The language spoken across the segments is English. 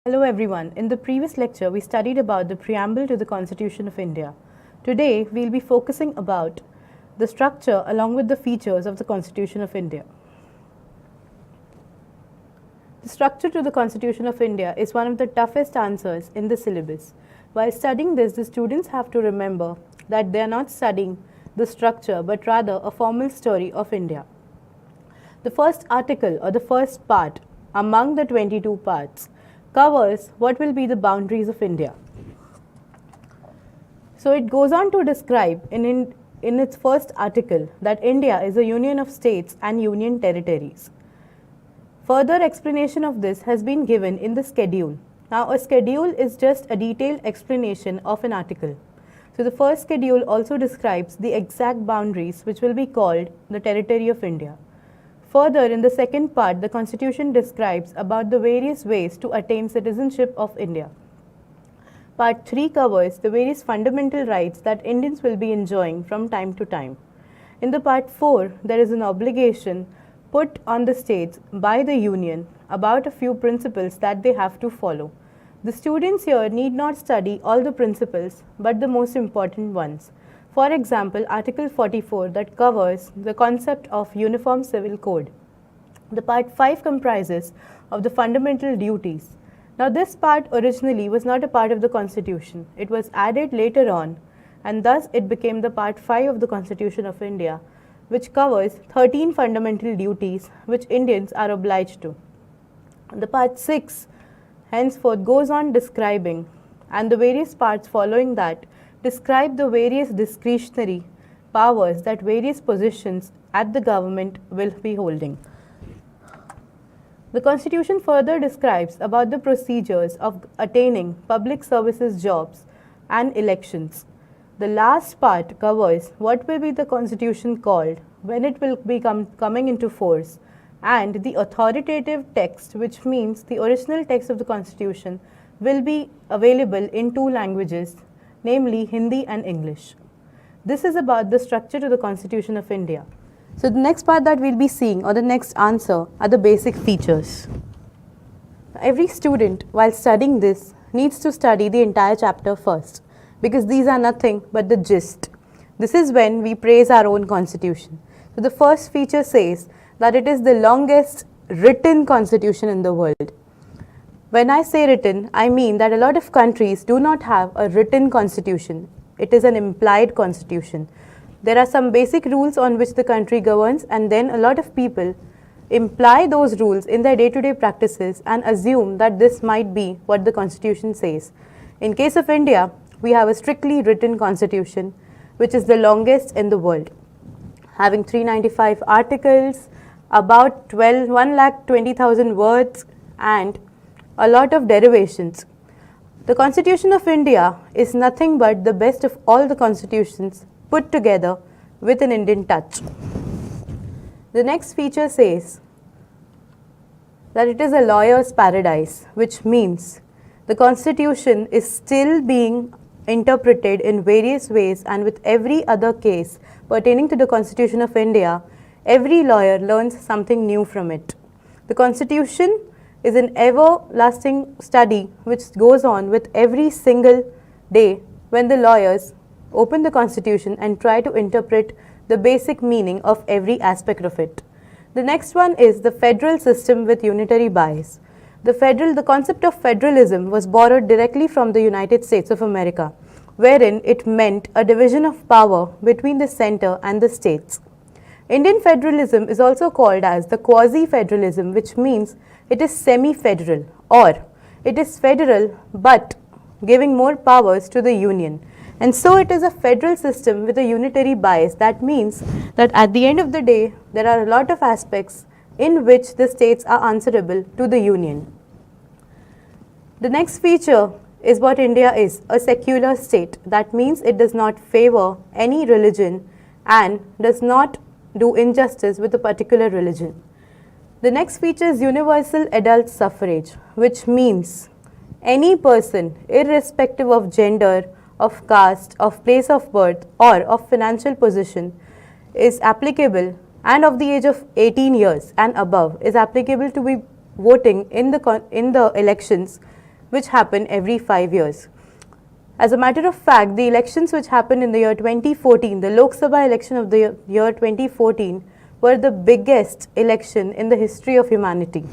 Hello everyone. In the previous lecture, we studied about the preamble to the Constitution of India. Today, we'll be focusing about the structure along with the features of the Constitution of India. The structure to the Constitution of India is one of the toughest answers in the syllabus. While studying this, the students have to remember that they are not studying the structure but rather a formal story of India. The first article or the first part among the 22 parts covers what will be the boundaries of India. So it goes on to describe in its first article that India is a union of states and union territories. Further explanation of this has been given in the schedule. Now a schedule is just a detailed explanation of an article. So the first schedule also describes the exact boundaries which will be called the territory of India. Further, in the second part, the Constitution describes about the various ways to attain citizenship of India. Part 3 covers the various fundamental rights that Indians will be enjoying from time to time. In the Part 4, there is an obligation put on the states by the Union about a few principles that they have to follow. The students here need not study all the principles, but the most important ones. For example, Article 44 that covers the concept of Uniform Civil Code. The Part 5 comprises of the fundamental duties. Now this part originally was not a part of the Constitution. It was added later on and thus it became the Part 5 of the Constitution of India, which covers 13 fundamental duties which Indians are obliged to. The Part 6 henceforth goes on describing, and the various parts following that describe the various discretionary powers that various positions at the government will be holding. The Constitution further describes about the procedures of attaining public services jobs and elections. The last part covers what will be the Constitution called, when it will be coming into force, and the authoritative text, which means the original text of the Constitution will be available in two languages, namely Hindi and English. This is about the structure to the Constitution of India. So the next part that we'll be seeing, or the next answer, are the basic features. Every student, while studying this, needs to study the entire chapter first, because these are nothing but the gist. This is when we praise our own Constitution. So the first feature says that it is the longest written Constitution in the world. When I say written, I mean that a lot of countries do not have a written constitution. It is an implied constitution. There are some basic rules on which the country governs, and then a lot of people imply those rules in their day-to-day practices and assume that this might be what the constitution says. In case of India, we have a strictly written constitution, which is the longest in the world, having 395 articles, about 1,20,000 words, and a lot of derivations. The Constitution of India is nothing but the best of all the constitutions put together with an Indian touch. The next feature says that it is a lawyer's paradise, which means the Constitution is still being interpreted in various ways, and with every other case pertaining to the Constitution of India, every lawyer learns something new from it. The Constitution is an everlasting study which goes on with every single day when the lawyers open the Constitution and try to interpret the basic meaning of every aspect of it. The next one is the federal system with unitary bias. The concept of federalism was borrowed directly from the United States of America, wherein it meant a division of power between the center and the states. Indian federalism is also called as the quasi-federalism, which means it is semi-federal, or it is federal but giving more powers to the union. And so it is a federal system with a unitary bias. That means that at the end of the day, there are a lot of aspects in which the states are answerable to the union. The next feature is what India is, a secular state. That means it does not favor any religion and does not do injustice with a particular religion. The next feature is universal adult suffrage, which means any person, irrespective of gender, of caste, of place of birth, or of financial position, is applicable, and of the age of 18 years and above is applicable to be voting in the elections which happen every 5 years. As a matter of fact, the elections which happened in the year 2014, the Lok Sabha election of the year 2014, were the biggest election in the history of humanity.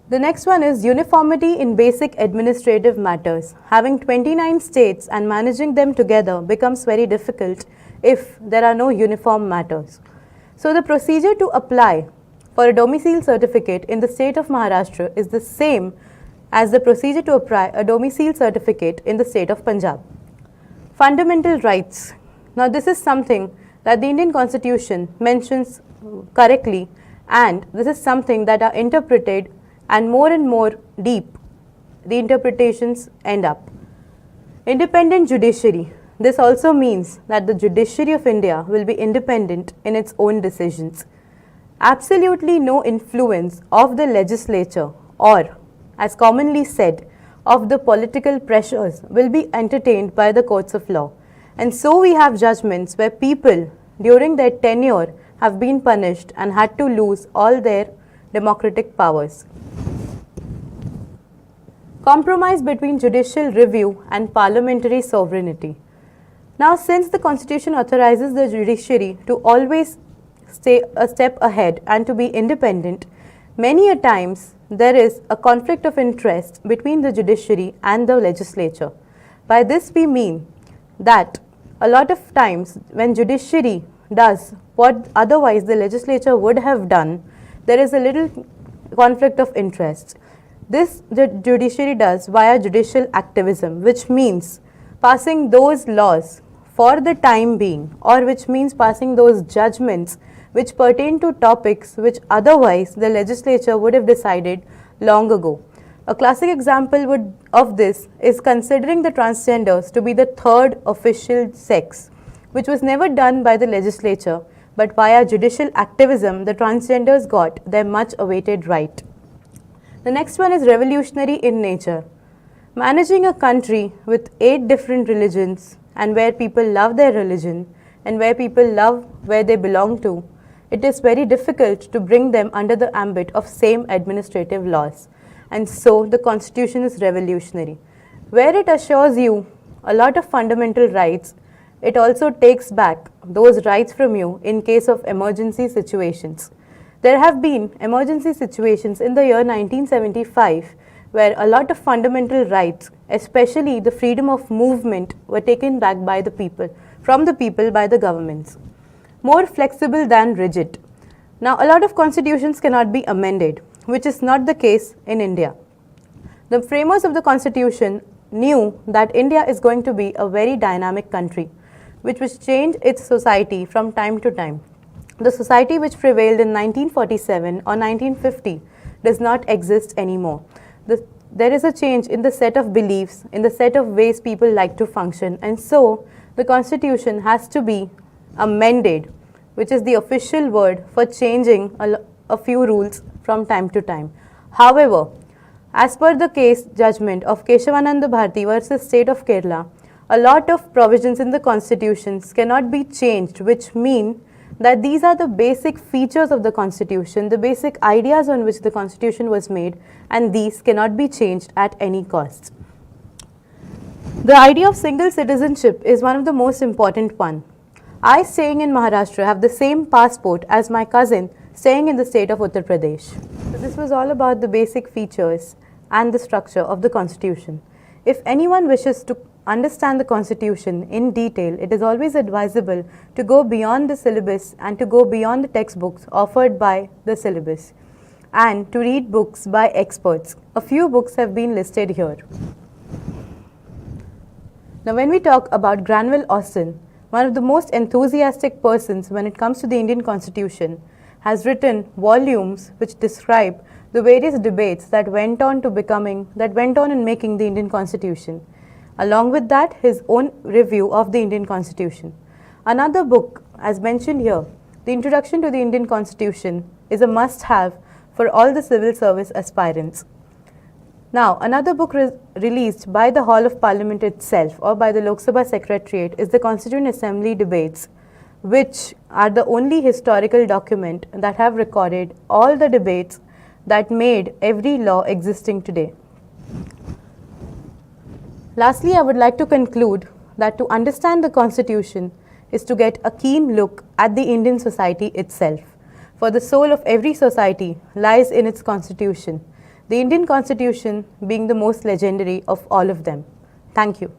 The next one is uniformity in basic administrative matters. Having 29 states and managing them together becomes very difficult if there are no uniform matters. So the procedure to apply for a domicile certificate in the state of Maharashtra is the same as the procedure to apply a domicile certificate in the state of Punjab. Fundamental rights. Now this is something that the Indian Constitution mentions correctly, and this is something that are interpreted, and more deep the interpretations end up. Independent judiciary. This also means that the judiciary of India will be independent in its own decisions. Absolutely no influence of the legislature, or as commonly said, of the political pressures, will be entertained by the courts of law. And so we have judgments where people during their tenure have been punished and had to lose all their democratic powers. Compromise between judicial review and parliamentary sovereignty. Now, since the Constitution authorizes the judiciary to always stay a step ahead and to be independent, many a times there is a conflict of interest between the judiciary and the legislature. By this we mean that a lot of times when judiciary does what otherwise the legislature would have done, there is a little conflict of interest. This the judiciary does via judicial activism, which means passing those laws for the time being, or which means passing those judgments which pertain to topics which otherwise the legislature would have decided long ago. A classic example of this is considering the transgenders to be the third official sex, which was never done by the legislature, but via judicial activism the transgenders got their much awaited right. The next one is revolutionary in nature. Managing a country with 8 different religions, and where people love their religion and where people love where they belong to, it is very difficult to bring them under the ambit of same administrative laws. And so the Constitution is revolutionary. Where it assures you a lot of fundamental rights, it also takes back those rights from you in case of emergency situations. There have been emergency situations in the year 1975 where a lot of fundamental rights, especially the freedom of movement, were taken back by the people, from the people by the governments. More flexible than rigid. Now, a lot of constitutions cannot be amended, which is not the case in India. The framers of the Constitution knew that India is going to be a very dynamic country, which will change its society from time to time. The society which prevailed in 1947 or 1950 does not exist anymore. There is a change in the set of beliefs, in the set of ways people like to function, and so the Constitution has to be amended, which is the official word for changing a few rules from time to time. However, as per the case judgment of Keshavananda Bharati versus State of Kerala, a lot of provisions in the constitutions cannot be changed, which mean that these are the basic features of the Constitution, the basic ideas on which the Constitution was made, and these cannot be changed at any cost. The idea of single citizenship is one of the most important one. I, staying in Maharashtra, have the same passport as my cousin staying in the state of Uttar Pradesh. So this was all about the basic features and the structure of the Constitution. If anyone wishes to understand the Constitution in detail, it is always advisable to go beyond the syllabus and to go beyond the textbooks offered by the syllabus and to read books by experts. A few books have been listed here. Now, when we talk about Granville Austin, one of the most enthusiastic persons when it comes to the Indian Constitution, has written volumes which describe the various debates that went on in making the Indian Constitution. Along with that, his own review of the Indian Constitution. Another book, as mentioned here, The Introduction to the Indian Constitution, is a must-have for all the civil service aspirants. Now, another book released by the Hall of Parliament itself or by the Lok Sabha Secretariat is the Constituent Assembly Debates, which are the only historical document that have recorded all the debates that made every law existing today. Lastly, I would like to conclude that to understand the Constitution is to get a keen look at the Indian society itself. For the soul of every society lies in its Constitution, the Indian Constitution being the most legendary of all of them. Thank you.